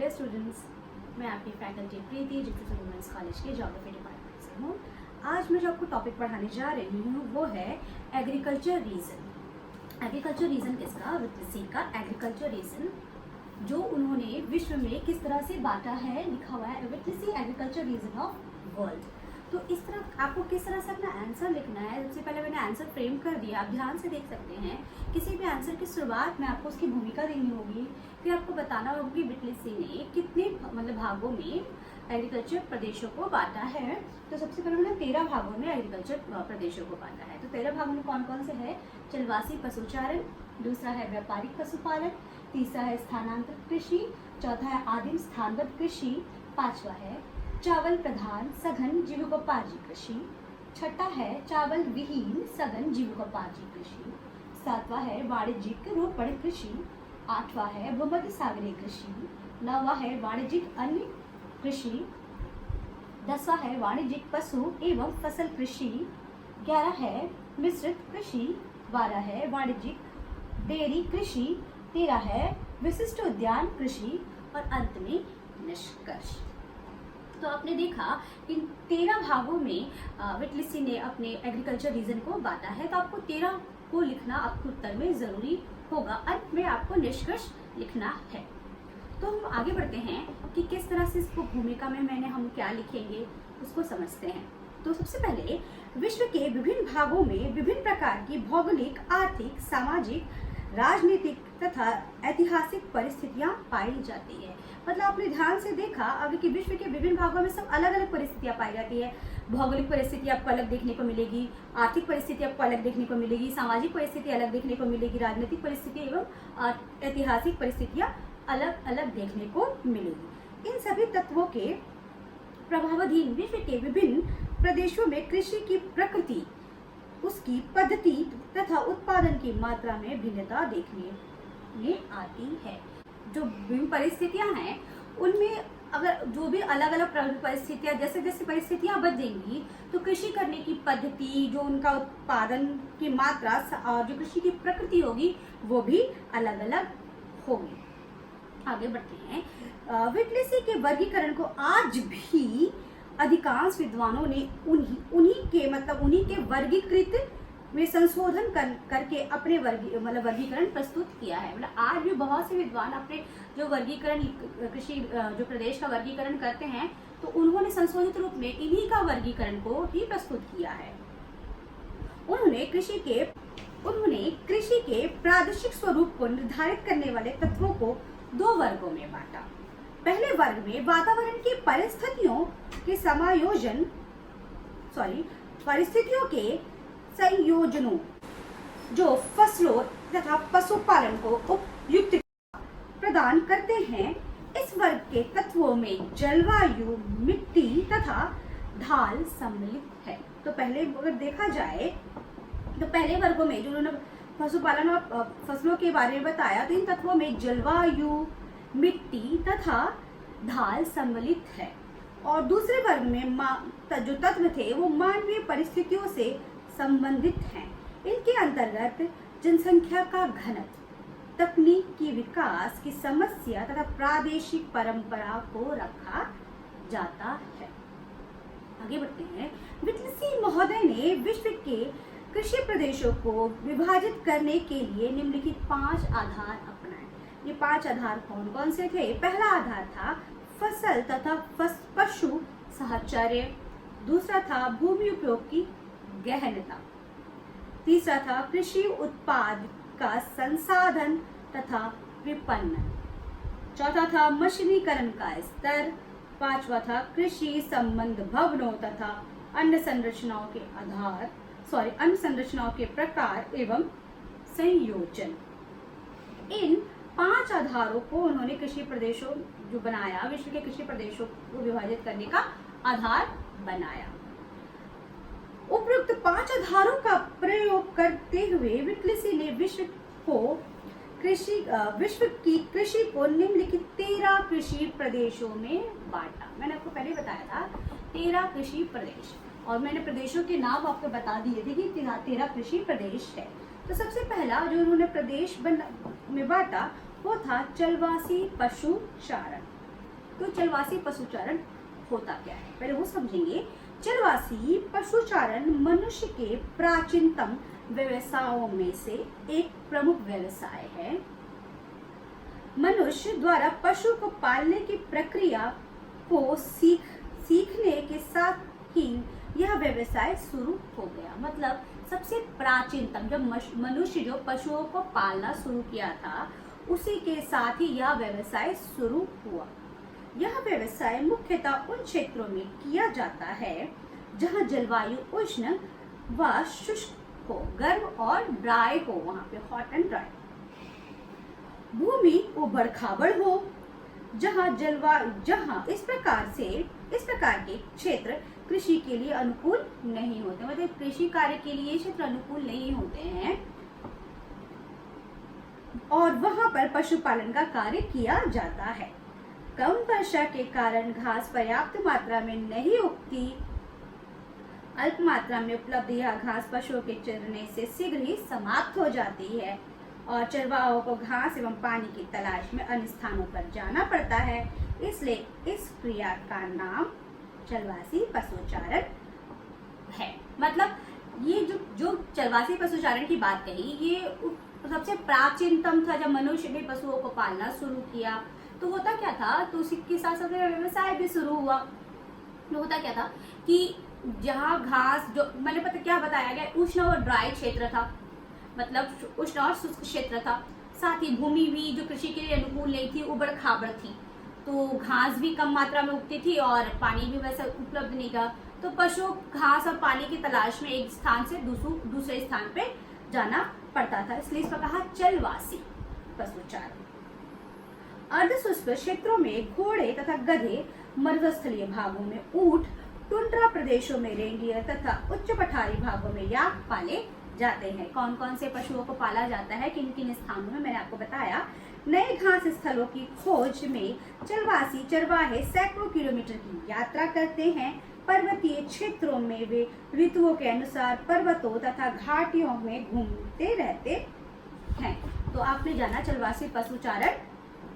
Dear students, मैं आपकी faculty प्रीति Gypsy women's college के ज्योग्राफी डिपार्टमेंट से हूँ। आज मैं जो आपको टॉपिक पढ़ाने जा रही हूँ वो है एग्रीकल्चर रीजन। एग्रीकल्चर रीजन किसका? विटलिसी का एग्रीकल्चर रीजन, जो उन्होंने विश्व में किस तरह से बांटा है, लिखा हुआ है विटलिसी एग्रीकल्चर रीजन ऑफ वर्ल्ड। तो इस तरह आपको किस तरह से अपना आंसर लिखना है, सबसे पहले मैंने आंसर फ्रेम कर दिया, आप ध्यान से देख सकते हैं। किसी भी आंसर की शुरुआत में आपको उसकी भूमिका देनी होगी, फिर आपको बताना होगा कि विटलिसी ने कितने भागों में एग्रीकल्चर प्रदेशों को बांटा है। तो सबसे पहले उन्होंने 13 भागों में एग्रीकल्चर प्रदेशों को बांटा है। तो 13 भागों में कौन कौन से है? चलवासी पशुचारण, दूसरा है व्यापारिक पशुपालन, तीसरा है स्थानांतरित कृषि, चौथा है आदिम स्थानबद्ध कृषि, पांचवा है चावल प्रधान सघन जीविकोपार्जी कृषि, छठा है चावल विहीन सघन जीविकोपार्जी कृषि, सातवां है वाणिज्यिक रोपण कृषि, आठवां है भूमध्य सागरीय कृषि, नौवां है वाणिज्यिक अन्य कृषि, 10वां है वाणिज्यिक पशु एवं फसल कृषि, 11 है मिश्रित कृषि, 12 है वाणिज्यिक डेयरी कृषि, 13 है विशिष्ट उद्यान कृषि और अंत में निष्कर्ष। तो आपने देखा इन 13 भागों में विटलिसी ने अपने एग्रीकल्चर रीजन को बांटा है। तो आपको 13 को लिखना आपके उत्तर में जरूरी होगा, अंत में आपको निष्कर्ष लिखना है। तो हम आगे बढ़ते हैं कि किस तरह से इसको भूमिका में हम क्या लिखेंगे उसको समझते हैं। तो सबसे पहले विश्व के विभिन्न भागों में विभिन्न प्रकार की भौगोलिक, आर्थिक, सामाजिक, राजनीतिक तथा ऐतिहासिक परिस्थितियां पाई जाती है। मतलब आपने ध्यान से देखा अगर कि विश्व के विभिन्न भागों में सब अलग अलग परिस्थितियां पाई जाती है। भौगोलिक परिस्थिति आपको अलग देखने को मिलेगी, आर्थिक परिस्थिति आपको अलग देखने को मिलेगी, सामाजिक परिस्थिति अलग देखने को मिलेगी, राजनीतिक परिस्थिति एवं ऐतिहासिक परिस्थितियां अलग अलग देखने को मिलेगी। इन सभी तत्वों के प्रभावाधीन विश्व के विभिन्न प्रदेशों में कृषि की प्रकृति, उसकी पद्धति तथा उत्पादन की मात्रा में भिन्नता देखने में आती है। जो विभिन्न परिस्थितियां हैं उनमें अगर जो भी अलग अलग परिस्थितियां, जैसे जैसे परिस्थितियां बदलेंगी तो कृषि करने की पद्धति, जो उनका उत्पादन की मात्रा और जो कृषि की प्रकृति होगी वो भी अलग अलग होगी। आगे बढ़ते हैं। विटलिसी के वर्गीकरण को आज भी अधिकांश विद्वानों ने उन्हीं के वर्गीकृत में संशोधन करके अपने वर्गीकरण प्रस्तुत किया है। मतलब आज भी बहुत से विद्वान अपने जो वर्गीकरण कृषि जो प्रदेश का वर्गीकरण करते हैं तो उन्होंने संशोधित रूप में इन्हीं का वर्गीकरण को ही प्रस्तुत किया है। उन्होंने कृषि के प्रादेशिक स्वरूप को निर्धारित करने वाले तत्वों को 2 वर्गों में बांटा। पहले वर्ग में वातावरण की परिस्थितियों के संयोजनों जो फसलों तथा पशुपालन को उपयुक्त प्रदान करते हैं। इस वर्ग के तत्वों में जलवायु, मिट्टी तथा ढाल सम्मिलित है। तो पहले अगर देखा जाए तो पहले वर्गों में जो उन्होंने पशुपालन और फसलों के बारे में बताया तो इन तत्वों में जलवायु, मिट्टी तथा ढाल सम्मिलित है। और दूसरे वर्ग में जो तत्व थे वो मानवीय परिस्थितियों से संबंधित हैं। इनके अंतर्गत जनसंख्या का घनत्व, तकनीकी विकास की समस्या तथा प्रादेशिक परंपरा को रखा जाता है। आगे बढ़ते हैं। विटलिसी महोदय ने विश्व के कृषि प्रदेशों को विभाजित करने के लिए निम्नलिखित 5 आधार अपनाए। ये 5 आधार कौन कौन से थे? पहला आधार था फसल तथा पशु साहचर्य, दूसरा था भूमि उपयोग की गहनता, तीसरा था कृषि उत्पाद का संसाधन तथा विपणन, चौथा था मशीनीकरण का स्तर, पांचवा था कृषि संबंध भवनों तथा अन्य संरचनाओं के प्रकार एवं संयोजन। इन 5 आधारों को उन्होंने कृषि प्रदेशों जो बनाया, विश्व के कृषि प्रदेशों को विभाजित करने का आधार बनाया। उपयुक्त 5 आधारों का प्रयोग करते हुए विटलिसी ने विश्व की कृषि को निम्नलिखित 13 कृषि प्रदेशों में बांटा। मैंने आपको पहले बताया था 13 कृषि प्रदेश, और मैंने प्रदेशों के नाम आपको बता दिए थे कि 13 कृषि प्रदेश है। तो सबसे पहला जो उन्होंने प्रदेश में बांटा वो था चलवासी पशु चारण। तो चलवासी पशुचारण होता क्या है, पहले वो समझेंगे। चलवासी पशुचारण मनुष्य के प्राचीनतम व्यवसायों में से एक प्रमुख व्यवसाय है। मनुष्य द्वारा पशु को पालने की प्रक्रिया को सीखने के साथ ही यह व्यवसाय शुरू हो गया। मतलब सबसे प्राचीनतम जब मनुष्य जो पशुओं को पालना शुरू किया था, उसी के साथ ही यह व्यवसाय शुरू हुआ। यह व्यवसाय मुख्यतः उन क्षेत्रों में किया जाता है जहां जलवायु उष्ण व शुष्क हो, गर्म और ड्राई हो, वहां पे हॉट एंड ड्राई। भूमि उबड़ खाबड़ हो, जहां इस प्रकार के क्षेत्र कृषि के लिए अनुकूल नहीं होते, मतलब कृषि कार्य के लिए क्षेत्र अनुकूल नहीं होते हैं, और वहां पर पशुपालन का कार्य किया जाता है। कम वर्षा के कारण घास पर्याप्त मात्रा में नहीं उगती। अल्प मात्रा में उपलब्ध यह घास पशुओं के चरने से शीघ्र ही समाप्त हो जाती है और चरवाहों को घास एवं पानी की तलाश में अन्य स्थानों पर जाना पड़ता है। इसलिए इस क्रिया का नाम चलवासी पशुचारण है। मतलब ये जो चलवासी पशुचारण की बात कही, ये सबसे प्राचीनतम था। जब मनुष्य ने पशुओं को पालना शुरू किया तो होता क्या था, तो उसी के साथ साथ व्यवसाय भी शुरू हुआ। तो होता क्या था कि जहाँ घास, जो मैंने क्या बताया गया, उष्ण और ड्राई क्षेत्र था, मतलब उष्ण और शुष्क क्षेत्र था। साथ ही भूमि भी जो कृषि के लिए अनुकूल नहीं थी, उबड़ खाबड़ थी, तो घास भी कम मात्रा में उगती थी और पानी भी वैसे उपलब्ध नहीं था। तो पशु घास और पानी की तलाश में एक स्थान से दूसरे स्थान पे जाना पड़ता था, इसलिए इसको कहा चलवासी पशुचारण। अर्धशुष्क क्षेत्रों में घोड़े तथा गधे, मरुस्थलीय भागों में ऊंट, टुंड्रा प्रदेशों में रेंडियर तथा उच्च पठारी भागों में याक पाले जाते हैं। कौन कौन से पशुओं को पाला जाता है, किन किन स्थानों में, मैंने आपको बताया। नए घास स्थलों की खोज में चलवासी चरवाहे सैकड़ों किलोमीटर की यात्रा करते हैं। पर्वतीय क्षेत्रों में वे ऋतुओं के अनुसार पर्वतों तथा घाटियों में घूमते रहते हैं। तो आपने जाना चलवासी पशुचारण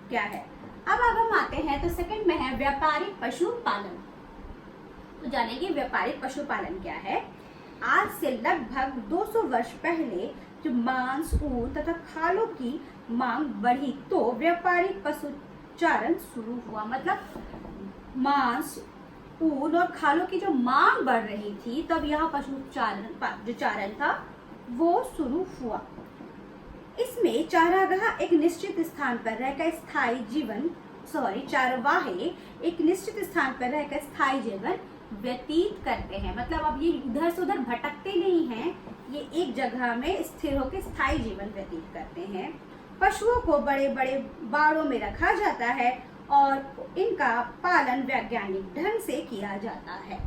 क्या है। अब हम आते हैं तो सेकंड में है व्यापारिक पशुपालन। तो जानेंगे व्यापारिक पशुपालन क्या है। आज से लगभग 200 वर्ष पहले जब मांस, ऊन तथा खालों की मांग बढ़ी तो व्यापारिक पशुचारण शुरू हुआ। मतलब मांस, ऊन और खालों की जो मांग बढ़ रही थी, तब यह पशुचारण जो चारण था वो शुरू हुआ। इसमें चारागाह एक निश्चित स्थान पर रहकर चारवाहे एक निश्चित स्थान पर रहकर स्थायी जीवन व्यतीत करते हैं। मतलब अब ये इधर से उधर भटकते नहीं हैं, ये एक जगह में स्थिर होकर स्थायी जीवन व्यतीत करते हैं। पशुओं को बड़े बड़े बाड़ों में रखा जाता है और इनका पालन वैज्ञानिक ढंग से किया जाता है।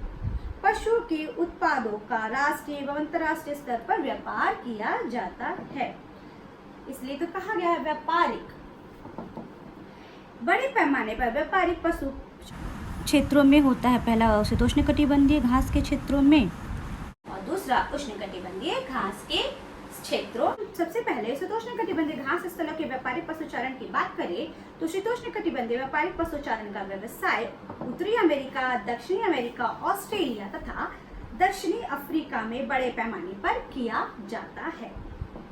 पशु के उत्पादों का राष्ट्रीय एवं अंतर्राष्ट्रीय स्तर पर व्यापार किया जाता है, इसलिए तो कहा गया है व्यापारिक। बड़े पैमाने पर व्यापारिक पशु क्षेत्रों में होता है। पहला शीतोष्णकटिबंधीय घास के क्षेत्रों में और दूसरा उष्णकटिबंधीय घास के क्षेत्रों। सबसे पहले शीतोष्णकटिबंधीय घास स्थलों के व्यापारिक पशुचारण की बात करें तो शीतोष्णकटिबंधीय व्यापारिक पशुचारण का व्यवसाय उत्तरी अमेरिका, दक्षिणी अमेरिका, ऑस्ट्रेलिया तथा दक्षिणी अफ्रीका में बड़े पैमाने पर किया जाता है।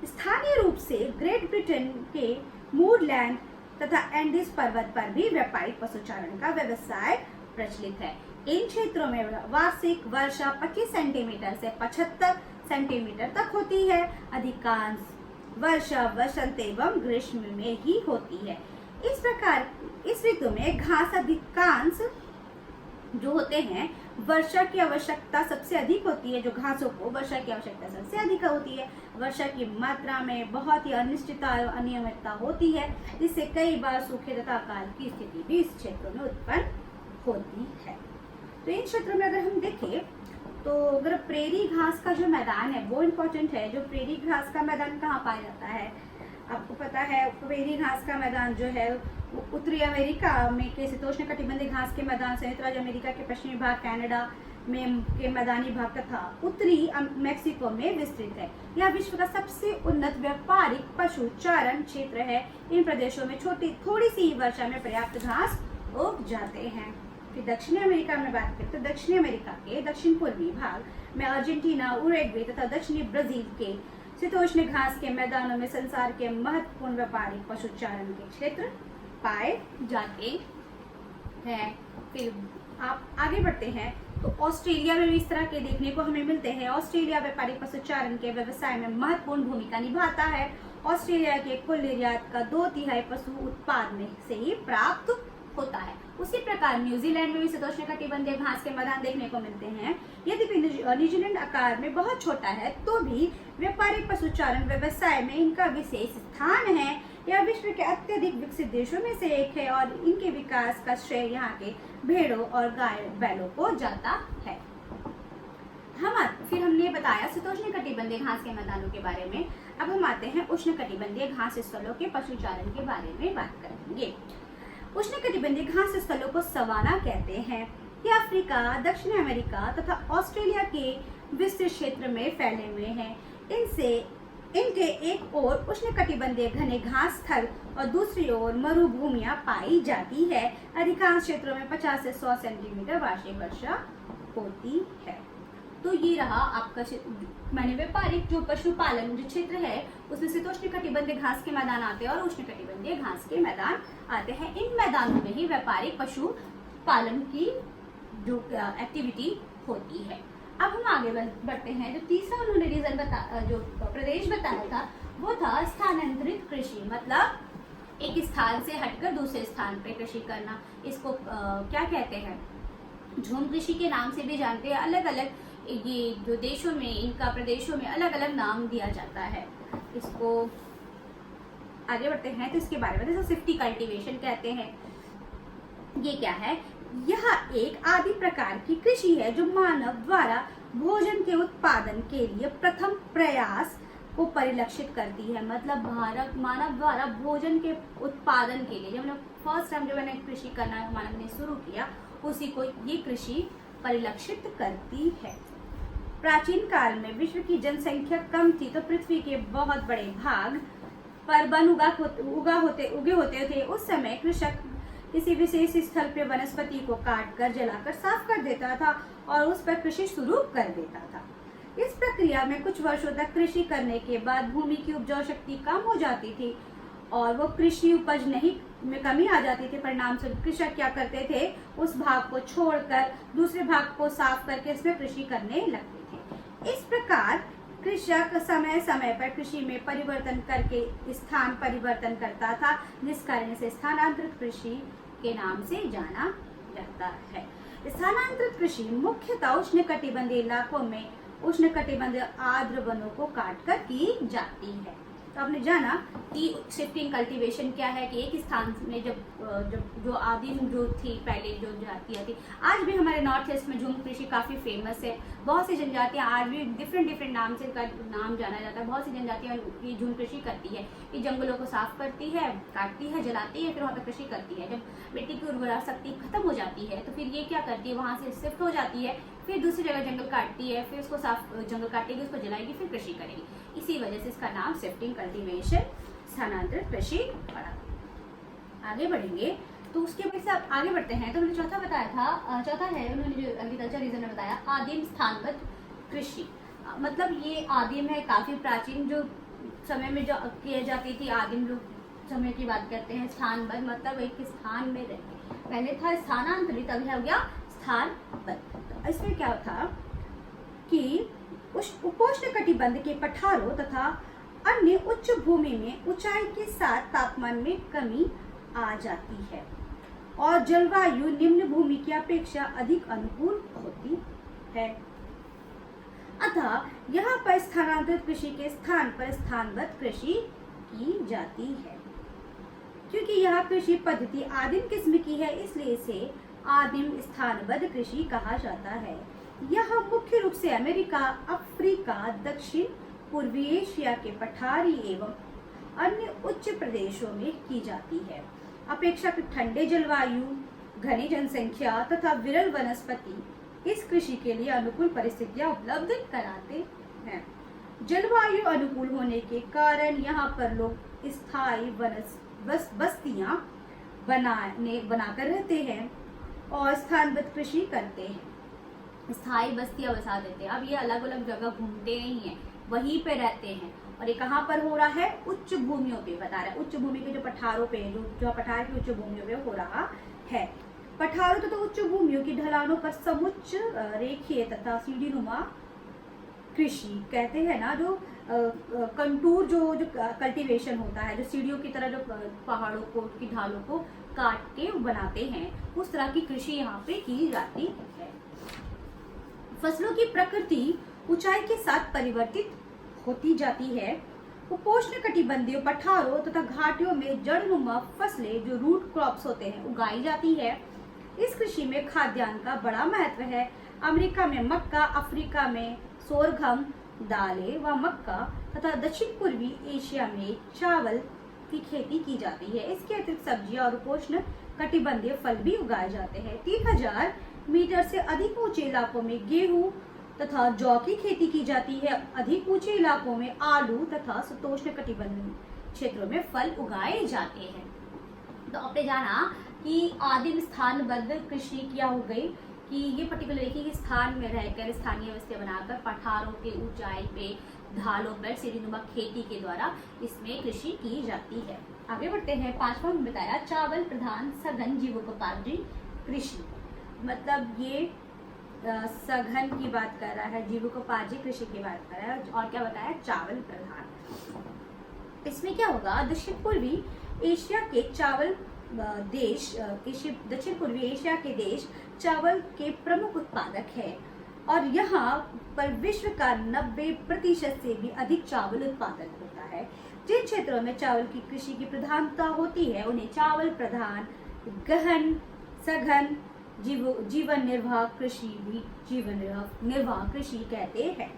स्थानीय रूप से ग्रेट ब्रिटेन के मूरलैंड तथा एंडीज पर्वत पर भी व्यापारिक पशुचारण का व्यवसाय प्रचलित है। इन क्षेत्रों में वार्षिक वर्षा 25 सेंटीमीटर से 75 सेंटीमीटर तक होती है। अधिकांश वर्षा वसंत एवं ग्रीष्म में ही होती है। इस प्रकार इस ऋतु में घास अधिकांश जो होते हैं, वर्षा की आवश्यकता सबसे अधिक होती है। जो घासों को वर्षा की आवश्यकता सबसे अधिक होती है। वर्षा की मात्रा में बहुत ही अनिश्चितता अनियमितता होती है, जिससे कई बार सूखे तथा अकाल की स्थिति भी इस क्षेत्रों में उत्पन्न होती है। तो इन क्षेत्रों में अगर हम देखें तो अगर प्रेरी घास का जो मैदान है वो इम्पोर्टेंट है। जो प्रेरी घास का मैदान कहाँ पाया जाता है, आपको पता है। प्रेरी घास का मैदान जो है उत्तरी अमेरिका में के शीतोष्णकटिबंधीय घास के मैदान, संयुक्त राज्य अमेरिका के पश्चिमी भाग, कनाडा में के मैदानी भाग तथा उत्तरी मैक्सिको में विस्तृत है। यह विश्व का सबसे उन्नत व्यापारिक पशुचारण क्षेत्र है। इन प्रदेशों में थोड़ी सी वर्षा में पर्याप्त घास उग जाते हैं। फिर दक्षिणी अमेरिका में बात करें तो दक्षिणी अमेरिका के दक्षिण पूर्वी भाग में अर्जेंटीना, उरुग्वे तथा दक्षिणी ब्राजील के शीतोष्ण घास के मैदानों में संसार के महत्वपूर्ण व्यापारिक पशुचारण के क्षेत्र पाए जाते हैं। फिर आप आगे बढ़ते हैं तो ऑस्ट्रेलिया में भी इस तरह के देखने को हमें मिलते हैं। ऑस्ट्रेलिया व्यापारिक पशुचारण के व्यवसाय में महत्वपूर्ण भूमिका निभाता है। ऑस्ट्रेलिया के कुल निर्यात का 2/3 पशु उत्पाद में से ही प्राप्त होता है। उसी प्रकार न्यूजीलैंड में भी शीतोष्ण कटिबंधीय घास के मैदान देखने को मिलते हैं। यद्यपि न्यूजीलैंड आकार में बहुत छोटा है तो भी व्यापारिक पशुचारण व्यवसाय में इनका विशेष स्थान है। यह विश्व के अत्यधिक विकसित देशों में से एक है और इनके विकास का श्रेय यहाँ के भेड़ों और गाय बैलों को जाता है। फिर हमने बताया शीतोष्ण कटिबंधीय घास के मैदानों के बारे में। अब हम आते हैं उष्ण कटिबंधीय घास स्थलों के पशुचारण के बारे में बात करेंगे। उष्ण कटिबंधीय घास स्थलों को सवाना कहते हैं। ये अफ्रीका, दक्षिण अमेरिका तथा ऑस्ट्रेलिया के विस्तृत क्षेत्र में फैले हुए हैं। इनके एक ओर उष्ण कटिबंधीय घने घास स्थल और दूसरी ओर मरुभूमियां पाई जाती है। अधिकांश क्षेत्रों में 50 से 100 सेंटीमीटर वार्षिक वर्षा होती है। तो ये रहा आपका मैंने व्यापारिक जो पशुपालन जो क्षेत्र है उसमें शीतोष्ण कटिबंधीय घास के मैदान आते हैं और उष्ण कटिबंधीय घास के मैदान आते हैं। इन मैदानों में ही व्यापारिक पशुपालन की जो एक्टिविटी होती है। अब हम आगे बढ़ते हैं। जो तीसरा उन्होंने जो प्रदेश बताया था वो था स्थानांतरित कृषि, मतलब एक स्थान से हटकर दूसरे स्थान पे कृषि करना। इसको क्या कहते हैं, झूम कृषि के नाम से भी जानते हैं। अलग अलग ये जो देशों में इनका प्रदेशों में अलग अलग नाम दिया जाता है। इसको आगे बढ़ते हैं तो इसके बारे में जैसे शिफ्टी कल्टीवेशन कहते हैं। ये क्या है, यह एक आदि प्रकार की कृषि है जो मानव द्वारा भोजन के उत्पादन के लिए प्रथम प्रयास को परिलक्षित करती है। मतलब मानव द्वारा भोजन के उत्पादन के लिए जब फर्स्ट टाइम जब मैंने कृषि करना मानव ने शुरू किया उसी को ये कृषि परिलक्षित करती है। प्राचीन काल में विश्व की जनसंख्या कम थी तो पृथ्वी के बहुत बड़े भाग पर वन उगे होते थे। उस समय कृषक किसी विशेष स्थल पे वनस्पति को काटकर जलाकर साफ कर देता था और उस पर कृषि शुरू कर देता था। इस प्रक्रिया में कुछ वर्षों तक कृषि करने के बाद भूमि की उपजाऊ शक्ति कम हो जाती थी और वो कृषि उपज में कमी आ जाती थी। परिणाम स्वरूप कृषक क्या करते थे, उस भाग को छोड़कर दूसरे भाग को साफ करके इसमें कृषि करने लगते थे। इस प्रकार कृषक समय समय पर कृषि में परिवर्तन करके स्थान परिवर्तन करता था, जिस कारण से स्थानांतरित कृषि के नाम से जाना जाता है। स्थानांतरित कृषि मुख्यतः उष्ण कटिबंधीय इलाकों में उष्ण कटिबंधीय आर्द्र वनों को काटकर की जाती है। तो आपने जाना कि शिफ्टिंग कल्टीवेशन क्या है कि एक स्थान में जब जो आदिम जो थी पहले जो जातियाँ थी, आज भी हमारे नॉर्थ ईस्ट में झूम कृषि काफ़ी फेमस है। बहुत सी जनजातियाँ आज भी डिफरेंट नाम से नाम जाना जाता है। बहुत सी जनजातियाँ ये झूम कृषि करती है कि जंगलों को साफ करती है, काटती है, जलाती है, फिर वहाँ पर कृषि करती है। जब मिट्टी की उर्वरा शक्ति खत्म हो जाती है तो फिर ये क्या करती है, वहाँ से शिफ्ट हो जाती है, फिर दूसरी जगह जंगल काटती है, फिर उसको साफ जंगल काटेगी, उसको जलाएगी, फिर कृषि करेगी। इसी वजह से इसका नाम शिफ्टिंग कल्टीवेशन स्थानांतरित कृषि पड़ा। आगे बढ़ेंगे तो उसके बाद से आप आगे बढ़ते हैं तो उन्होंने चौथा बताया था, चौथा है उन्होंने जो एग्रीकल्चर रीजन में बताया आदिम स्थानबद्ध कृषि। मतलब ये आदिम है, काफी प्राचीन जो समय में जो किए जाती थी, आदिम जो समय की बात करते हैं। स्थानबद्ध मतलब एक स्थान में रहते, पहले था स्थानांतरित, अभी हो गया स्थानबद्ध। तो इसमें क्या था कि उपोष्ण कटिबंध के पठारों तथा अन्य उच्च भूमि में ऊंचाई के साथ तापमान में कमी आ जाती है और जलवायु निम्न भूमि की अपेक्षा अधिक अनुकूल होती है। अतः यहाँ पर स्थानांतरित कृषि के स्थान पर स्थानबद्ध कृषि की जाती है। क्योंकि यह कृषि पद्धति आदिम किस्म की है इसलिए इसे आदिम स्थानबद्ध कृषि कहा जाता है। यह मुख्य रूप से अमेरिका, अफ्रीका, दक्षिण पूर्वी एशिया के पठारी एवं अन्य उच्च प्रदेशों में की जाती है। अपेक्षाकृत ठंडे जलवायु, घनी जनसंख्या तथा विरल वनस्पति इस कृषि के लिए अनुकूल परिस्थितियां उपलब्ध कराते हैं। जलवायु अनुकूल होने के कारण यहाँ पर लोग स्थायी बस्तियां बनाकर रहते हैं और स्थानबद्ध कृषि करते हैं, स्थायी बस्तियां बसा देते हैं। अब ये अलग अलग जगह घूमते नहीं है, वहीं पे रहते हैं। और ये कहाँ पर हो रहा है? उच्च भूमियों पे बता रहा है, उच्च भूमि के जो पठारों पे, जो पठार की उच्च भूमियों पे हो रहा है। पठारों तथा उच्च भूमियों की ढलानों पर समुच्च रेखीय तथा सीढ़ीनुमा कृषि कहते हैं ना, जो कंटूर जो कल्टीवेशन होता है, जो सीढ़ियों की तरह जो पहाड़ों को की ढालों को काट के बनाते हैं, उस तरह की कृषि यहाँ पे की जाती है। फसलों की प्रकृति ऊंचाई के साथ परिवर्तित होती जाती है। उपोष्ण कटिबंधीय पठारों तथा घाटियों में जड़नुमा फसलें जो रूट क्रॉप्स होते हैं उगाई जाती है। इस कृषि में खाद्यान्न का बड़ा महत्व है। अमेरिका में मक्का, अफ्रीका में सोरघम, दालें व मक्का तथा दक्षिण पूर्वी एशिया में चावल की खेती की जाती है। इसके अतिरिक्त सब्जियां और उपोष्ण कटिबंधीय फल भी उगाए जाते हैं। 3000 मीटर से अधिक ऊंचे इलाकों में गेहूं तथा जौ की खेती की जाती है। अधिक ऊंचे इलाकों में आलू तथा शीतोष्ण कटिबंधीय क्षेत्रों में फल उगाए जाते हैं। तो आपने जाना कि आदिम स्थानबद्ध कृषि क्या हो गई कि ये पर्टिकुलर एक ही स्थान में रहकर स्थानीय बस्तियां बनाकर पठारों के ऊंचाई पे ढालों पर सीढ़ीनुमा खेती के द्वारा इसमें कृषि की जाती है। आगे बढ़ते हैं। 5वां में बताया चावल प्रधान सघन जीवकोपार्जी कृषि, मतलब ये सघन की बात कर रहा है, जीवकोपार्जी कृषि की बात कर रहा है। और क्या बताया? चावल प्रधान। इसमें क्या होगा? दक्षिण पूर्वी एशिया के चावल देश, दक्षिण पूर्वी एशिया के देश चावल के प्रमुख उत्पादक है और यहाँ पर विश्व का 90% से भी अधिक चावल उत्पादन होता है। जिन क्षेत्रों में चावल की कृषि की प्रधानता होती है उन्हें चावल प्रधान, गहन, सघन जीवन निर्वाह कृषि भी निर्वाह कृषि कहते हैं।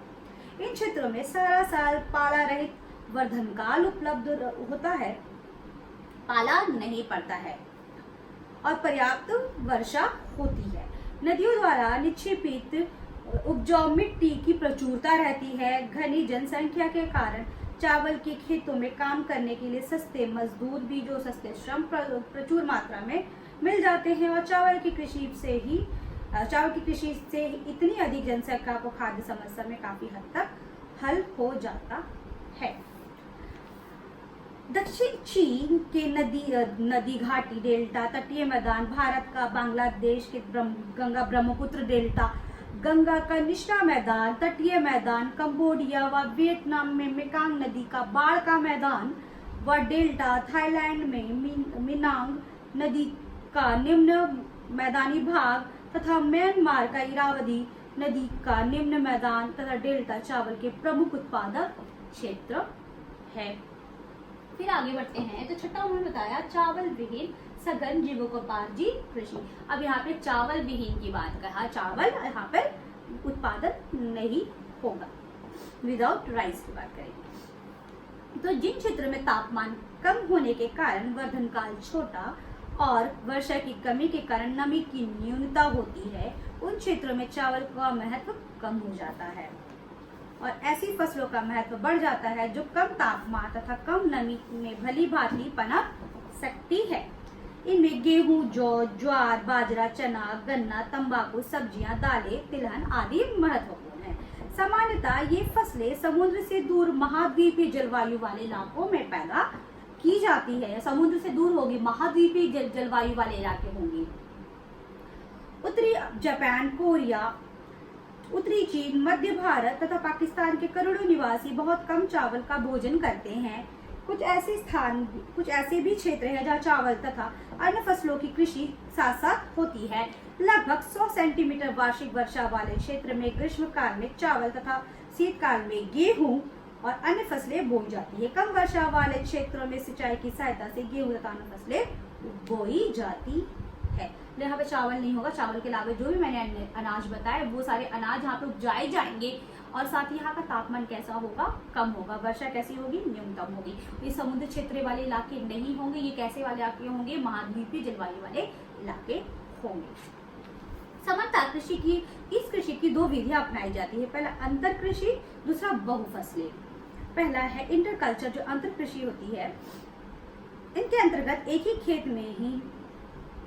इन क्षेत्रों में सारा साल पाला रहित वर्धन काल उपलब्ध होता है, पाला नहीं पड़ता है और पर्याप्त वर्षा होती है। नदियों द्वारा निक्षेपित उपजाऊ मिट्टी की प्रचुरता रहती है। घनी जनसंख्या के कारण चावल के खेतों में काम करने के लिए सस्ते मजदूर भी, जो सस्ते श्रम प्रचुर मात्रा में मिल जाते हैं और चावल की कृषि से इतनी अधिक जनसंख्या को खाद्य समस्या में काफी हद तक हल हो जाता है। दक्षिण चीन के नदी घाटी डेल्टा, तटीय मैदान, भारत का बांग्लादेश के गंगा ब्रह्मपुत्र डेल्टा, गंगा का निचला मैदान, तटीय मैदान, कंबोडिया व वियतनाम में मेकांग नदी का बाढ़ का मैदान व डेल्टा, थाईलैंड में मिनांग नदी का निम्न मैदानी भाग तथा म्यांमार का इरावदी नदी का निम्न मैदान तथा डेल्टा चावल के प्रमुख उत्पादक क्षेत्र है। फिर आगे बढ़ते हैं। तो छठा उन्होंने बताया चावल विहीन सघन जीवकोपार्जी कृषि। अब यहाँ पे चावल विहीन की बात कहा, चावल यहाँ पर उत्पादन नहीं होगा, विदाउट राइस की बात करेंगे। तो जिन क्षेत्रों में तापमान कम होने के कारण वर्धन काल छोटा और वर्षा की कमी के कारण नमी की न्यूनता होती है, उन क्षेत्रों में चावल का महत्व कम हो जाता है और ऐसी फसलों का महत्व बढ़ जाता है जो कम तापमान तथा कम नमी में भली भांति पनप सकती है। इनमें गेहूं, जौ, ज्वार, बाजरा, चना, गन्ना, तंबाकू, सब्जियां, दालें, तिलहन आदि महत्वपूर्ण है। सामान्यतः ये फसलें समुद्र से दूर महाद्वीपीय जलवायु वाले इलाकों में पैदा की जाती है। समुद्र से दूर होगी, महाद्वीपीय जलवायु वाले इलाके होंगे। उत्तरी जापान, कोरिया, उत्तरी चीन, मध्य भारत तथा पाकिस्तान के करोड़ों निवासी बहुत कम चावल का भोजन करते हैं। कुछ ऐसे भी क्षेत्र हैं जहाँ चावल तथा अन्य फसलों की कृषि साथ साथ होती है। लगभग 100 सेंटीमीटर वार्षिक वर्षा वाले क्षेत्र में ग्रीष्म काल में चावल तथा शीतकाल में गेहूं और अन्य फसलें बोई जाती है। कम वर्षा वाले क्षेत्रों में सिंचाई की सहायता से गेहूं तथा अन्य फसलें बोई जाती है। यहाँ पे चावल नहीं होगा, चावल के अलावा जो भी मैंने अनाज बताए वो सारे अनाज यहाँ पे उपजाए जाएंगे और साथ ही यहाँ का तापमान कैसा होगा? कम होगा। वर्षा कैसी होगी? न्यूनतम होगी। ये समुद्र क्षेत्र वाले इलाके नहीं होंगे। ये कैसे वाले इलाके होंगे? महाद्वीपीय जलवायु वाले इलाके होंगे। सामान्यतः इस कृषि की दो विधियां अपनाई जाती है। पहला अंतर कृषि, दूसरा बहुफसली। पहला है इंटर कल्चर, जो अंतर कृषि होती है। इनके अंतर्गत एक ही खेत में ही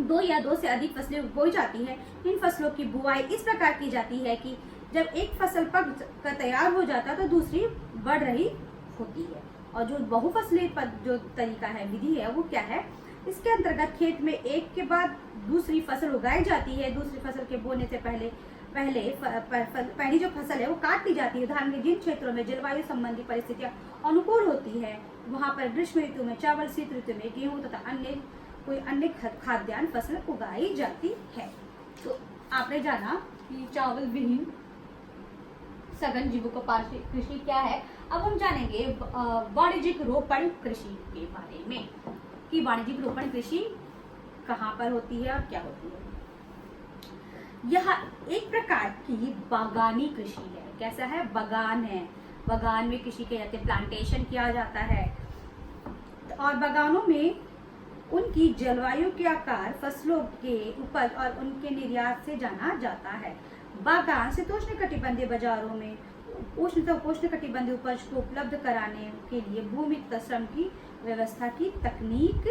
दो या दो से अधिक फसलें बोई जाती है। इन फसलों की बुआई इस प्रकार की जाती है कि जब एक फसल पक कर तैयार हो जाता है तो दूसरी बढ़ रही होती है। और जो बहुफसली जो तरीका है, विधि है, वो क्या है? इसके अंतर्गत खेत में एक के बाद दूसरी फसल उगाई जाती है। दूसरी फसल के बोने से पहली जो फसल है वो काट ली जाती है। उदाहरण के जिन क्षेत्रों में जलवायु संबंधी परिस्थितियां अनुकूल होती है वहां पर ग्रीष्म ऋतु में चावल, शीत ऋतु में गेहूं तथा कोई अन्य खाद्यान्न फसल उगाई जाती है। तो आपने जाना कि चावल विहीन सघन जीविकोपार्जित कृषि क्या है। अब हम जानेंगे वाणिज्यिक रोपण कृषि के बारे में कि वाणिज्यिक रोपण कृषि कहाँ पर होती है और क्या होती है। यह एक प्रकार की बागानी कृषि है। कैसा है? बागान है। बागान में कृषि किया जाता है, प्लांटेशन किया जाता है। और बागानों में उनकी जलवायु के आकार, फसलों के उपज और उनके निर्यात से जाना जाता है। बागान शीतोष्णकटिबंधीय बाजारों में उष्णकटिबंधीय उपज को उपलब्ध कराने के लिए भूमि तथा श्रम की व्यवस्था की तकनीक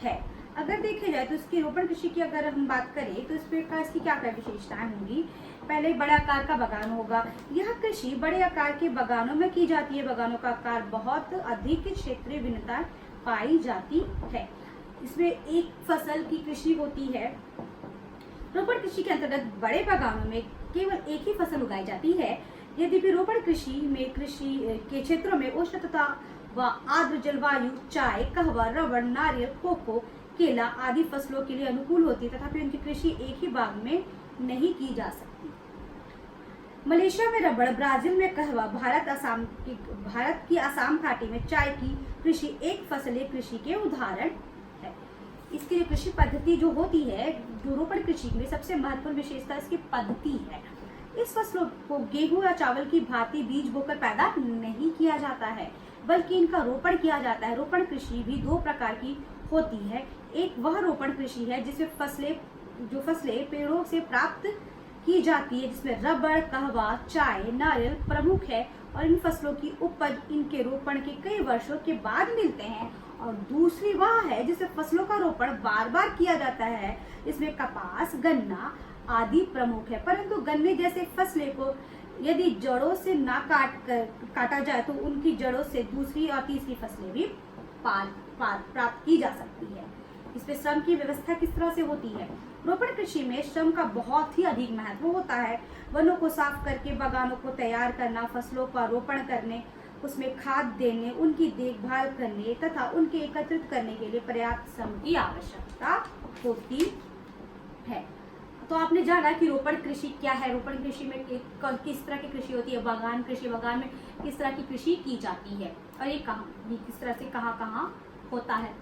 है। अगर देखे जाए तो इसकी रोपण कृषि की अगर हम बात करें तो इसकी क्या क्या विशेषताएं होंगी। पहले बड़े आकार का बागान होगा। यह कृषि बड़े आकार के बागानों में की जाती है। बागानों का आकार बहुत अधिक क्षेत्रीय भिन्नता पाई जाती है। इसमें एक फसल की कृषि होती है। रोपण कृषि के अंतर्गत बड़े बागानों में केवल एक ही फसल उगाई जाती है। यद्यपि रोपण कृषि के क्षेत्रों में उष्ण तथा व आर्द्र जलवायु चाय, कहवा, रबड़, नारियल, कोको, केला आदि फसलों के लिए अनुकूल होती है तथापि उनकी कृषि एक ही बाग में नहीं की जा सकती। मलेशिया में रबड़, ब्राजील में कहवा, भारत की असम घाटी में चाय की कृषि एक फसलीय कृषि के उदाहरण है। इसकी कृषि पद्धति जो होती है, जो रोपण कृषि में सबसे महत्वपूर्ण विशेषता इसकी पद्धति है। इस फसलों को गेहूं या चावल की भांति बीज बोकर पैदा नहीं किया जाता है बल्कि इनका रोपण किया जाता है। रोपण कृषि भी दो प्रकार की होती है। एक वह रोपण कृषि है जिसमें फसलें पेड़ों से प्राप्त की जाती है, जिसमें रबड़, कहवा, चाय, नारियल प्रमुख है और इन फसलों की उपज इनके रोपण के कई वर्षों के बाद मिलते हैं। और दूसरी वह है जिसमें फसलों का रोपण बार बार किया जाता है, इसमें कपास, गन्ना आदि प्रमुख है। परंतु गन्ने जैसे फसलें को यदि जड़ों से ना काटा जाए तो उनकी जड़ों से दूसरी और तीसरी फसलें भी प्राप्त की जा सकती है। इसमें श्रम की व्यवस्था किस तरह से होती है? रोपण कृषि में श्रम का बहुत ही अधिक महत्व होता है। वनों को साफ करके बागानों को तैयार करना, फसलों का रोपण करने, उसमें खाद देने, उनकी देखभाल करने तथा उनके एकत्रित करने के लिए पर्याप्त श्रम की आवश्यकता होती है। तो आपने जाना कि रोपण कृषि क्या है। रोपण कृषि में किस तरह की कृषि होती है। बागान कृषि, बागान में किस तरह की कृषि की जाती है और ये किस तरह से कहाँ होता है।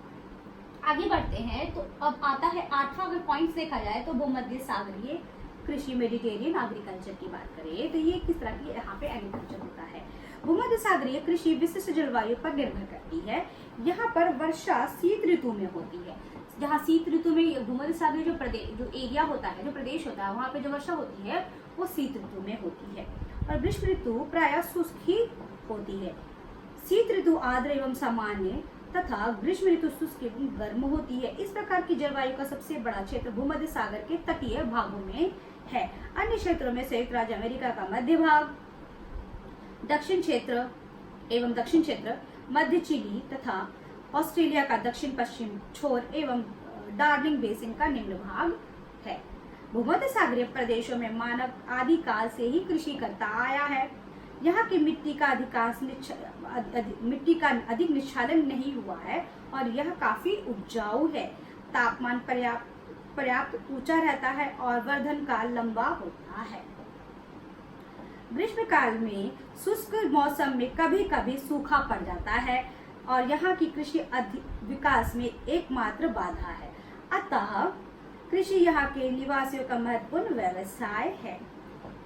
आगे बढ़ते हैं तो अब आता है 8वां। अगर पॉइंट्स देखा जाए तो भूमध्य सागरीय कृषि, मेडिटेरियन एग्रीकल्चर की बात करें तो ये किस तरह की यहाँ पे एग्रीकल्चर होता है। भूमध्य सागरीय कृषि विशिष्ट जलवायु पर निर्भर करती है। यहाँ पर वर्षा शीत ऋतु में होती है। जहाँ शीत ऋतु में भूमध्य सागरीय जो एरिया होता है, जो प्रदेश होता है, वहाँ पे जो वर्षा होती है वो शीत ऋतु में होती है। और ग्रीष्म ऋतु प्रायः शुष्क ही होती है। शीत ऋतु आर्द्र एवं सामान्य तथा ग्रीष्म ऋतु शुष्क एवं गर्म होती है। इस प्रकार की जलवायु का सबसे बड़ा क्षेत्र भूमध्य सागर के तटीय भागों में है। अन्य क्षेत्रों में संयुक्त राज्य अमेरिका का मध्य भाग, दक्षिण क्षेत्र, मध्य चिली तथा ऑस्ट्रेलिया का दक्षिण पश्चिम छोर एवं डार्लिंग बेसिन का निम्न भाग है। भूमध्य सागरीय प्रदेशों में मानव आदिकाल से ही कृषि करता आया है। यहाँ की मिट्टी का अधिक निष्ठालन नहीं हुआ है और यह काफी उपजाऊ है। तापमान पर्याप्त ऊंचा रहता है और वर्धन काल लंबा होता है। ग्रीष्म काल में शुष्क मौसम में कभी कभी सूखा पड़ जाता है और यहाँ की कृषि विकास में एकमात्र बाधा है। अतः कृषि यहाँ के निवासियों का महत्वपूर्ण व्यवसाय है।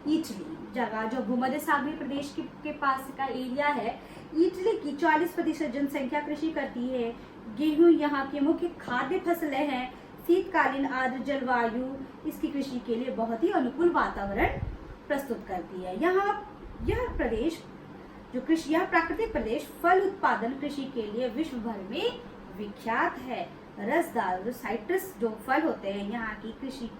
इटली जगह जो भूमध्य सागरीय प्रदेश के पास का एरिया है, इटली की 40% जनसंख्या कृषि करती है। गेहूं यहाँ की मुख्य खाद्य फसलें हैं। शीतकालीन आर्द्र जलवायु इसकी कृषि के लिए बहुत ही अनुकूल वातावरण प्रस्तुत करती है। यह प्राकृतिक प्रदेश फल उत्पादन कृषि के लिए विश्व भर में विख्यात है। रसदार जो साइट्रस जो फल होते हैं यहाँ की कृषि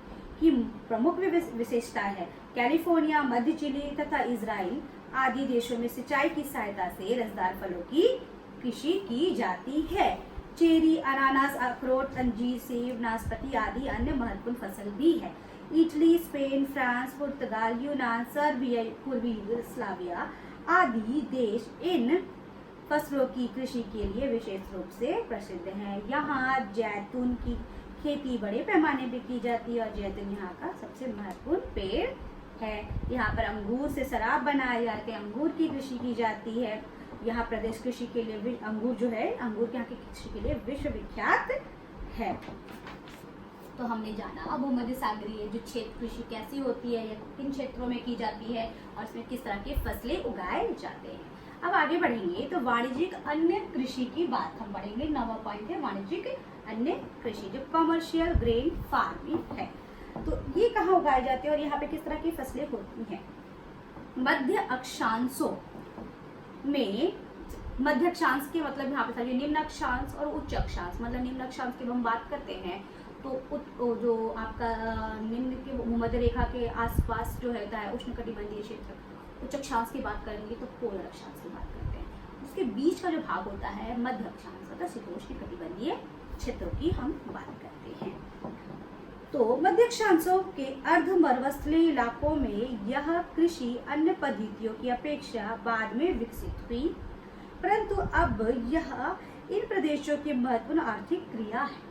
की प्रमुख विशेषता है। कैलिफोर्निया, मध्य चिली तथा इजराइल आदि देशों में सिंचाई की सहायता से रसदार फलों की कृषि की जाती है। चेरी, अनानास, अखरोट, अंजीर, सेब, नाशपाती आदि अन्य महत्वपूर्ण फसल भी है। इटली, स्पेन, फ्रांस, पुर्तगाल, यूनान, सर्बिया, पूर्वी यूगोस्लाविया आदि देश इन फसलों की कृषि के लिए विशेष रूप से प्रसिद्ध हैं। यहाँ जैतून की खेती बड़े पैमाने पे की जाती है और जैतून यहाँ का सबसे महत्वपूर्ण पेड़ है। यहाँ पर अंगूर से शराब बनाए जाते हैं, अंगूर की कृषि की जाती है। यहाँ प्रदेश कृषि के लिए अंगूर जो है, अंगूर यहाँ की कृषि के लिए विश्वविख्यात है। तो हमने जाना भूमध्य सागरीय जो क्षेत्र कृषि कैसी होती है या किन क्षेत्रों में की जाती है और इसमें किस तरह की फसलें उगाए जाते हैं। अब आगे बढ़ेंगे तो वाणिज्यिक अन्य कृषि की बात हम बढ़ेंगे। 9वां पॉइंट है वाणिज्यिक अन्य कृषि जो कमर्शियल ग्रेन फार्मिंग है। तो ये कहाँ उगाए जाते हैं और यहाँ पे किस तरह की फसलें होती हैं। मध्य अक्षांशों में, मध्य अक्षांश के मतलब यहाँ पे समझिए निम्न अक्षांश और उच्च अक्षांश। मतलब निम्न अक्षांश की हम बात करते हैं तो जो आपका निम्न के भूमध्य रेखा के आसपास जो होता है उष्णकटिबंधीय क्षेत्र। उच्च अक्षांश की बात करेंगे तो पोलर अक्षांश की बात करते हैं। उसके बीच का जो भाग होता है मध्य अक्षांश अर्थात शीतोष्ण कटिबंधीय क्षेत्रों की हम बात करते हैं। तो मध्य अक्षांशों के अर्ध मरुस्थलीय इलाकों में यह कृषि अन्य पद्धतियों की अपेक्षा बाद में विकसित हुई, परंतु अब यह इन प्रदेशों की महत्वपूर्ण आर्थिक क्रिया है।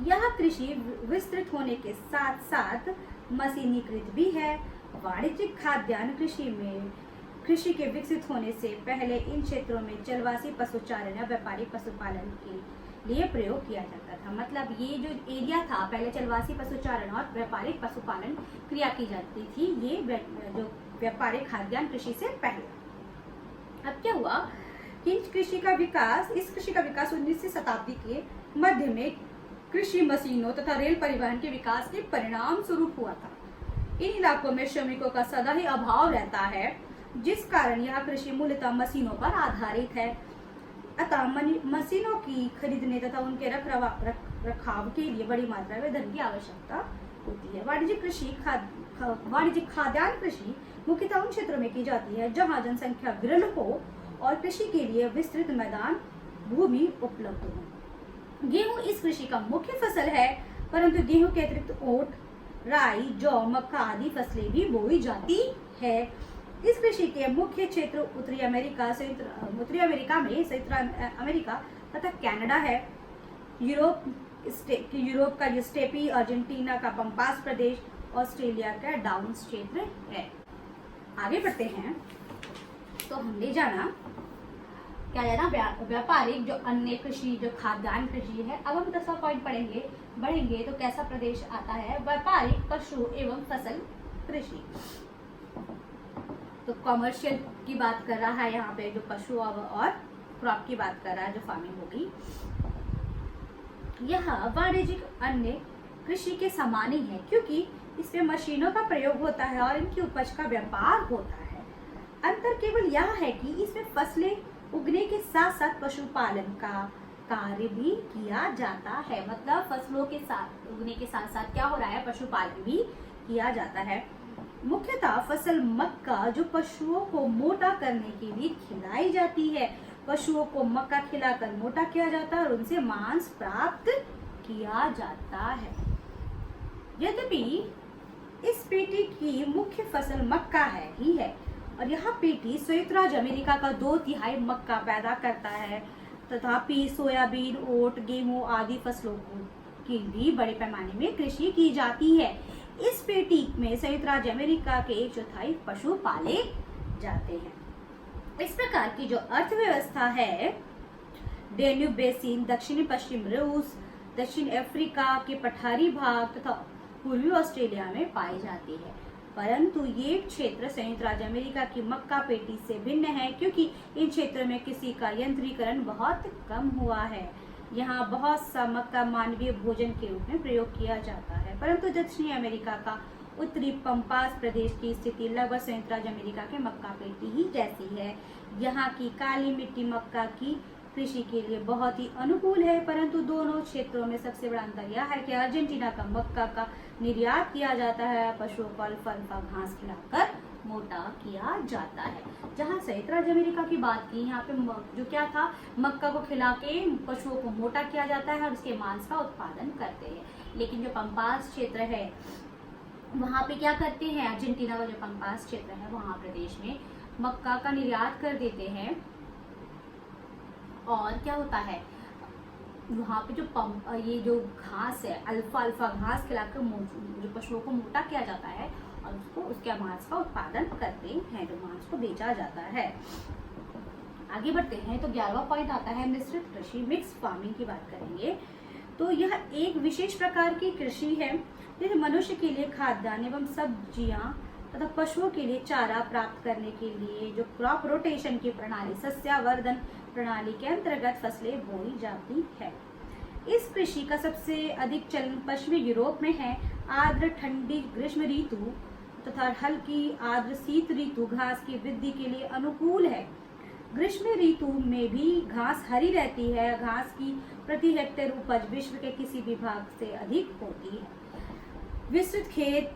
यह कृषि विस्तृत होने के साथ साथ मशीनीकृत भी है। वाणिज्यिक खाद्यान्न कृषि के विकसित होने से पहले इन क्षेत्रों में चलवासी पशुचारण या व्यापारिक पशुपालन के लिए प्रयोग किया जाता था। मतलब ये जो एरिया था पहले चलवासी पशुचारण और व्यापारिक पशुपालन क्रिया की जाती थी, ये जो व्यापारिक खाद्यान्न कृषि से पहले। अब क्या हुआ कि इस कृषि का विकास 19वीं शताब्दी के मध्य में कृषि मशीनों तथा रेल परिवहन के विकास के परिणाम स्वरूप हुआ था। इन इलाकों में श्रमिकों का सदा ही अभाव रहता है, जिस कारण यह कृषि मूलतः मशीनों पर आधारित है। अतः मशीनों की खरीदने तथा उनके रखरखाव के लिए बड़ी मात्रा में धन की आवश्यकता होती है। वाणिज्यिक खाद्यान्न कृषि मुख्यतः उन क्षेत्रों में की जाती है जहां जनसंख्या विरल हो और कृषि के लिए विस्तृत मैदान भूमि उपलब्ध हो। गेहूं इस कृषि का मुख्य फसल है, परंतु गेहूं के अतिरिक्त ओट, राई, जौ, मक्का आदि फसलें भी बोई जाती है। इस कृषि के मुख्य क्षेत्र उत्तरी अमेरिका में संयुक्त अमेरिका तथा कनाडा है। यूरोप का स्टेपी, अर्जेंटीना का पंपास प्रदेश, ऑस्ट्रेलिया का डाउन्स क्षेत्र है। आगे बढ़ते हैं तो हमने जाना व्यापारिक जो अन्य कृषि जो खाद्यान्न कृषि है। अब हम 10वां पॉइंट बढ़ेंगे तो कैसा प्रदेश आता है व्यापारिक पशु एवं फसल कृषि। तो कमर्शियल की बात कर रहा है यहाँ पे जो पशु और क्रॉप की बात कर रहा है जो फार्मिंग होगी। यह वाणिज्यिक अन्य कृषि के समान ही है क्योंकि इसमें मशीनों का प्रयोग होता है और इनकी उपज का व्यापार होता है। अंतर केवल यह है कि इसमें फसलें उगने के साथ साथ पशुपालन का कार्य भी किया जाता है। मतलब फसलों के साथ उगने के साथ साथ क्या हो रहा है, पशुपालन भी किया जाता है। मुख्यतः फसल मक्का जो पशुओं को मोटा करने के लिए खिलाई जाती है। पशुओं को मक्का खिलाकर मोटा किया जाता है और उनसे मांस प्राप्त किया जाता है। यद्यपि इस पेटी की मुख्य फसल मक्का ही है और यह पेटी संयुक्त राज्य अमेरिका का 2/3 मक्का पैदा करता है। तथापि सोयाबीन, ओट, गेहूं आदि फसलों की भी बड़े पैमाने में कृषि की जाती है। इस पेटी में संयुक्त राज्य अमेरिका के 1/4 पशु पाले जाते हैं। इस प्रकार की जो अर्थव्यवस्था है डेन्यूब बेसिन, दक्षिणी पश्चिम रूस, दक्षिण अफ्रीका के पठारी भाग तथा पूर्वी ऑस्ट्रेलिया में पाई जाती है। परंतु ये क्षेत्र संयुक्त राज्य अमेरिका की मक्का पेटी से भिन्न है क्योंकि इन क्षेत्रों में कृषि का यंत्रीकरण बहुत कम हुआ है। यहाँ बहुत सा मक्का मानवीय भोजन के रूप में प्रयोग किया जाता है। परंतु दक्षिणी अमेरिका का उत्तरी पंपास प्रदेश की स्थिति लगभग संयुक्त राज्य अमेरिका के मक्का पेटी ही जैसी है। यहाँ की काली मिट्टी मक्का की कृषि के लिए बहुत ही अनुकूल है, परंतु दोनों क्षेत्रों में सबसे बड़ा अंतर यह है कि अर्जेंटीना का मक्का का निर्यात किया जाता है, पशुओं को अल्फाल्फा घास खिलाकर मोटा किया जाता है। जहाँ संयुक्त राज्य अमेरिका की बात की, यहाँ पे जो क्या था, मक्का को खिला के पशुओं को मोटा किया जाता है और उसके मांस का उत्पादन करते हैं। लेकिन जो पंपास क्षेत्र है वहाँ पे क्या करते हैं, अर्जेंटीना का जो पंपास क्षेत्र है वहाँ प्रदेश में मक्का का निर्यात कर देते हैं और क्या होता है वहाँ पे जो ये जो घास है अल्फाल्फा घास खिलाकर जो पशुओं को मोटा किया जाता है और उसको उसके मांस का उत्पादन करते हैं, जो मांस को बेचा जाता है। आगे बढ़ते हैं तो 11वां पॉइंट आता है मिश्रित कृषि, मिक्स फार्मिंग की बात करेंगे। तो यह एक विशेष प्रकार की कृषि है जिसे मनुष्य के लिए खाद्यान्न एवं सब्जियां तथा पशुओं के लिए चारा प्राप्त करने के लिए जो क्रॉप रोटेशन की प्रणाली, सस्यावर्धन प्रणाली के अंतर्गत फसलें बोई जाती है। इस कृषि का सबसे अधिक चलन पश्चिमी यूरोप में है। आर्द्र ठंडी ग्रीष्म ऋतु तथा हल्की आर्द्र शीत ऋतु घास की वृद्धि के लिए अनुकूल है। ग्रीष्म ऋतु में भी घास हरी रहती है। घास की प्रति हेक्टेयर उपज विश्व के किसी भी भाग से अधिक होती है। विस्तृत खेत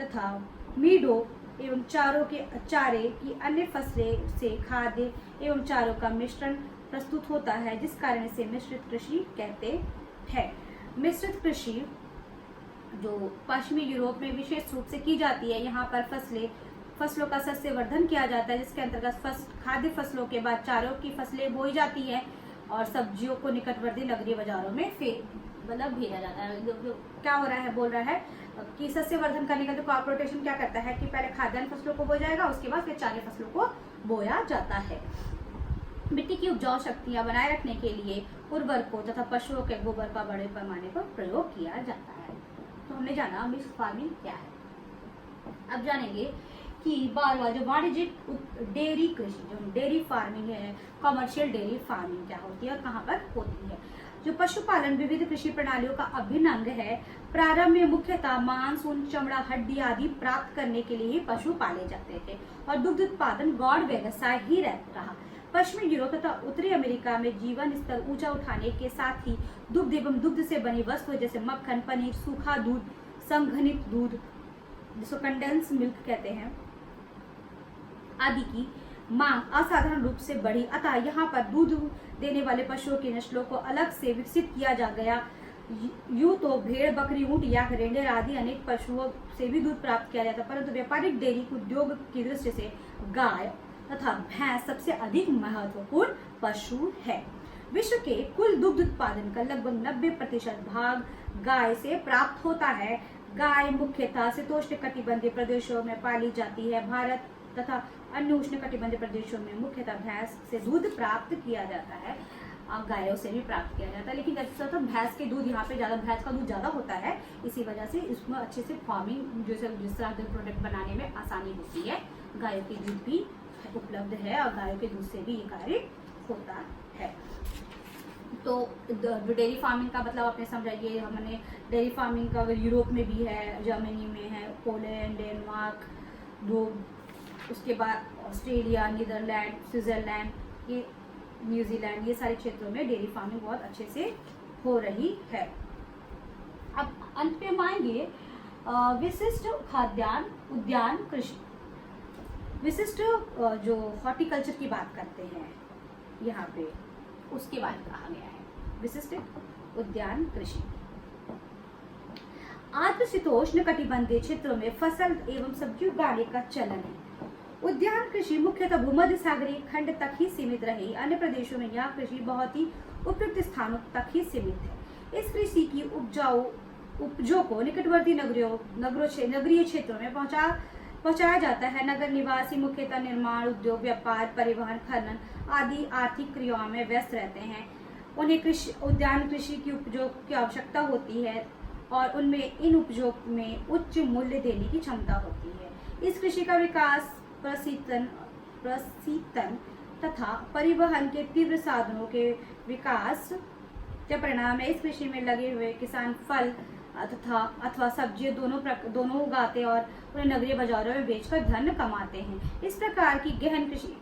तथा मीडो एवं चारे की अन्य फसलें से खाद्य एवं चारों का मिश्रण प्रस्तुत होता है, जिस कारण इसे मिश्रित कृषि कहते हैं। मिश्रित कृषि जो पश्चिमी यूरोप में विशेष रूप से की जाती है, यहाँ पर फसलों का सस्यवर्धन किया जाता है, जिसके अंतर्गत खाद्य फसलों के बाद चारों की फसलें बोई जाती है और सब्जियों को निकटवर्ती नगरीय बाजारों में भेजा जाता है। क्या हो रहा है, बोल रहा है कि सस्यवर्धन करने का जो क्रॉप रोटेशन क्या करता है कि पहले खाद्यान्न फसलों को बोया जाएगा, उसके बाद फिर चारे फसलों को बोया जाता है। मिट्टी की उपजाऊ शक्तियां बनाए रखने के लिए उर्वरकों तथा पशुओं के गोबर का बड़े पैमाने पर प्रयोग किया जाता है। तो हमने जाना मिक्स फार्मिंग क्या है। अब जानेंगे कि बारवा जो वाणिज्यिक डेयरी कृषि, जो डेयरी फार्मिंग है, कमर्शियल डेयरी फार्मिंग क्या होती है और कहाँ पर होती है। जो पशुपालन विविध कृषि प्रणालियों का अभिन्न अंग है। प्रारंभ में मुख्यतः मांस, ऊन, चमड़ा, हड्डी आदि प्राप्त करने के लिए ही पशु पाले जाते थे और दुग्ध उत्पादन गौड़ व्यवसाय ही रहा। पश्चिमी यूरोप तथा उत्तरी अमेरिका में जीवन स्तर ऊंचा उठाने के साथ ही दुग्ध एवं दुग्ध से बनी वस्तुएं जैसे मक्खन, पनीर, सूखा दूध, संघनित दूध जिसको कंडेंस मिल्क कहते हैं आदि की मांग असाधारण रूप से बढ़ी। अतः यहाँ पर दूध देने वाले पशुओं की नस्लों को अलग से विकसित किया जा गया। यूं तो भेड़, बकरी, ऊंट या रेंडर आदि अनेक पशुओं से भी दूध प्राप्त किया जाता, परंतु व्यापारिक डेयरी उद्योग की दृष्टि से गाय तथा भैंस सबसे अधिक महत्वपूर्ण पशु है। विश्व के कुल दुग्ध उत्पादन का लगभग 90% भाग गाय से प्राप्त होता है। गाय मुख्यतः शीतोष्णकटिबंधीय प्रदेशों में पाली जाती है। भारत तथा अन्य उष्णकटिबंधीय प्रदेशों में मुख्यतः भैंस से दूध प्राप्त किया जाता है, गायों से भी प्राप्त किया जाता है। लेकिन तो भैंस के दूध यहाँ पे ज्यादा, भैंस का दूध ज्यादा होता है, इसी वजह से इसमें अच्छे से फार्मिंग जिस तरह के प्रोडक्ट बनाने में आसानी होती है। गायों के दूध भी उपलब्ध है और गायों के दूध से भी ये कार्य होता है। तो डेयरी फार्मिंग का मतलब आपने समझा, ये हमने डेयरी फार्मिंग का यूरोप में भी है, जर्मनी में है, पोलैंड, डेनमार्क, उसके बाद ऑस्ट्रेलिया, नीदरलैंड, स्विट्जरलैंड, ये न्यूजीलैंड, ये सारे क्षेत्रों में डेयरी फार्मिंग बहुत अच्छे से हो रही है। अब अंत में हम आएंगे विशिष्ट खाद्यान्न उद्यान कृषि। विशिष्ट जो हॉर्टिकल्चर की बात करते हैं यहाँ पे, उसके बारे में कहा गया है विशिष्ट उद्यान कृषि। आर्द्रशीतोष्ण कटिबंधीय क्षेत्रों में फसल एवं सब्जी उगाने का चलन है। उद्यान कृषि मुख्यतः भूमध्य सागरीय खंड तक ही सीमित रही। अन्य प्रदेशों में यह कृषि बहुत ही उपयुक्त स्थानों तक ही सीमित है। इस कृषि की उपजों को निकटवर्ती नगरीय क्षेत्रों में पहुंचाया जाता है। नगर निवासी मुख्यतः निर्माण उद्योग, व्यापार, परिवहन, खनन आदि आर्थिक क्रियाओं में व्यस्त रहते हैं। उन्हें उद्यान कृषि की उपजों की आवश्यकता होती है और उनमें इन उपजों में उच्च मूल्य देने की क्षमता होती है। इस कृषि का विकास प्रशीतन तथा परिवहन के तीव्र साधनों के विकास के परिणाम है। इस कृषि में लगे हुए किसान फल, तथा अथवा सब्जियां दोनों उगाते और उन्हें नगरीय बाजारों में बेचकर धन कमाते हैं। इस प्रकार की गहन कृषि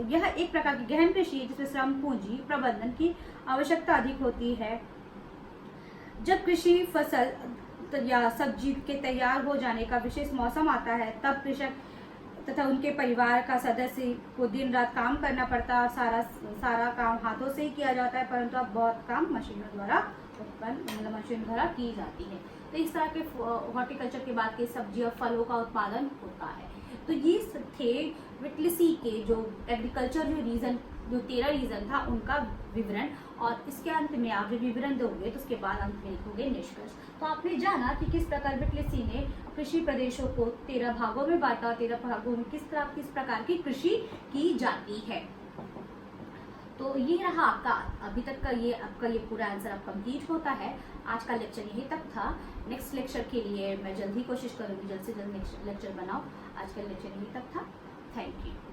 यह एक प्रकार की गहन कृषि है जिसमें श्रम, पूंजी, प्रबंधन की आवश्यकता अधिक होती है। जब कृषि फसल या सब्जी के तैयार हो जाने का विशेष मौसम आता है, तब कृषक तथा उनके परिवार का सदस्य को दिन रात काम करना पड़ता है और सारा काम हाथों से ही किया जाता है, परंतु अब बहुत काम मशीनों द्वारा मशीन द्वारा की जाती है। तो इस तरह के हॉर्टिकल्चर के बाद के सब्जी और फलों का उत्पादन होता है। तो ये थे विटलिसी के जो एग्रीकल्चर जो 13 रीजन था उनका विवरण, और इसके अंत में आप जब विवरण दोगे तो उसके बाद अंत में लिखोगे निष्कर्ष। तो आपने जाना कि किस प्रकार विटलिसी ने कृषि प्रदेशों को 13 भागों में बांटा और 13 भागों में किस प्रकार की कृषि की जाती है। तो ये रहा आपका अभी तक का आपका ये पूरा आंसर अब कंप्लीट होता है। आज का लेक्चर यही तक था। नेक्स्ट लेक्चर के लिए मैं जल्द ही कोशिश करूंगी, जल्द से जल्द नेक्स्ट लेक्चर बनाओ। आज का लेक्चर यही तक था। Thank you.